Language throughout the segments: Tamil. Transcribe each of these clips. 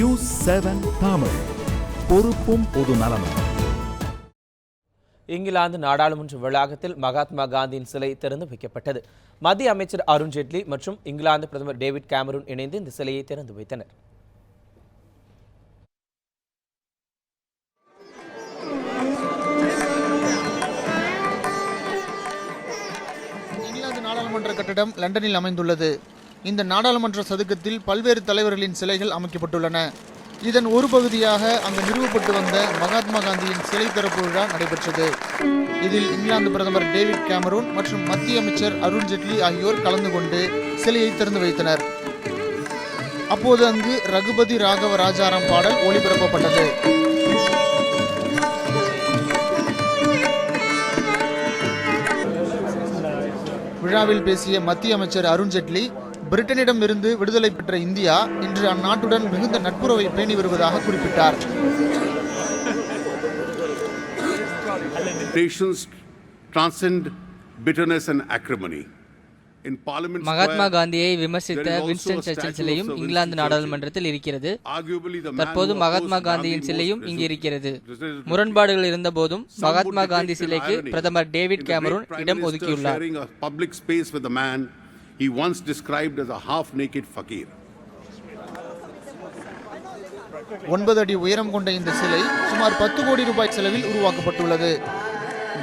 நியூஸ் 7 தமிழ், பொறுப்பும் பொது நலமும். இங்கிலாந்து நாடாளுமன்ற வளாகத்தில் மகாத்மா காந்தியின் சிலை திறந்து வைக்கப்பட்டது. மத்திய அமைச்சர் அருண் ஜேட்லி மற்றும் இங்கிலாந்து பிரதமர் டேவிட் கேமரூன் இணைந்து இந்த சிலையை திறந்து வைத்தனர். இங்கிலாந்து நாடாளுமன்ற கட்டடம் லண்டனில் அமைந்துள்ளது. இந்த நாடாளுமன்ற சதுக்கத்தில் பல்வேறு தலைவர்களின் சிலைகள் அமைக்கப்பட்டுள்ளன. இதன் ஒரு பகுதியாக அங்கு நிறுவப்பட்டு வந்த மகாத்மா காந்தியின் சிலை திறப்பு விழா நடைபெற்றது. இதில் இங்கிலாந்து பிரதமர் டேவிட் கேமரூன் மற்றும் மத்திய அமைச்சர் அருண் ஜேட்லி ஆகியோர் கலந்து கொண்டு சிலையை திறந்து வைத்தனர். அப்போது அங்கு ரகுபதி ராகவ ராஜாராம் பாடல் ஒளிபரப்பப்பட்டது. விழாவில் பேசிய மத்திய அமைச்சர் அருண் ஜேட்லி, பிரிட்டனிடம் இருந்து விடுதலை பெற்ற இந்தியா இன்று அந்நாட்டுடன் மிகுந்த நட்புறவை பேணி வருவதாக குறிப்பிட்டார். மகாத்மா காந்தியை விமர்சித்த வின்ஸ்டன் சர்ச்சில் சிலையும் இங்கிலாந்து நாடாளுமன்றத்தில் இருக்கிறது. தற்போது மகாத்மா காந்தியின் சிலையும் இங்கு இருக்கிறது. முரண்பாடுகள் இருந்த போதும் மகாத்மா காந்தி சிலைக்கு பிரதமர் டேவிட் கேமரூன் இடம் ஒதுக்கியுள்ளார். He once described as a half-naked fakir. 9 அடி உயரம் கொண்ட இந்த சிலை சுமார் 10 கோடி ரூபாய் செலவில் உருவாக்கப்பட்டுள்ளது.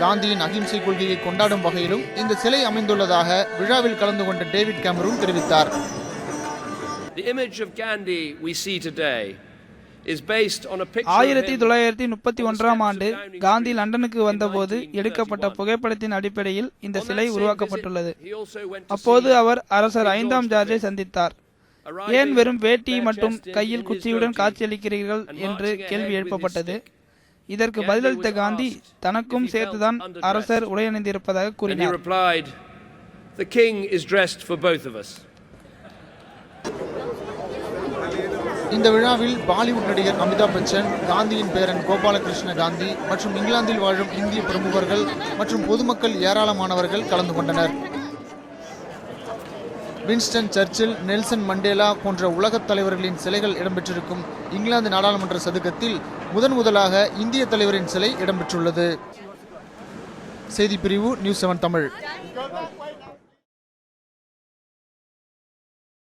காந்தியின் அகிம்சை கொள்கையை கொண்டாடும் வகையிலும் இந்த சிலை அமைந்துள்ளதாக விழாவில் கலந்து கொண்ட டேவிட் கேமரூன் தெரிவித்தார். The image of Gandhi we see today is based on a picture. 1931ஆம் ஆண்டு காந்தி லண்டனுக்கு வந்தபோது எடுக்கப்பட்ட புகைப்படத்தின் அடிப்படையில் இந்த சிலை உருவாக்கப்பட்டுள்ளது. அப்போது அவர் அரசர் 5ஆம் ஜார்ஜை சந்தித்தார். ஏன் வெறும் வேட்டி மற்றும் கையில் குச்சியுடன் காட்சியளிக்கிறீர்கள் என்று கேள்வி எழுப்பப்பட்டது. இதற்கு பதிலளித்த காந்தி தனக்கும் சேர்த்துதான் அரசர் உடையணிந்திருப்பதாக கூறினார். The king is dressed for both of us. இந்த விழாவில் பாலிவுட் நடிகர் அமிதாப் பச்சன், காந்தியின் பேரன் கோபாலகிருஷ்ண காந்தி மற்றும் இங்கிலாந்தில் வாழும் இந்திய பிரமுகர்கள் மற்றும் பொதுமக்கள் ஏராளமானவர்கள் கலந்து கொண்டனர். வின்ஸ்டன் சர்ச்சில், நெல்சன் மண்டேலா போன்ற உலகத் தலைவர்களின் சிலைகள் இடம்பெற்றிருக்கும் இங்கிலாந்து நாடாளுமன்ற சதுக்கத்தில் முதலாக இந்திய தலைவரின் சிலை இடம்பெற்றுள்ளது. செய்திப்பிரிவு நியூஸ் 7 தமிழ்.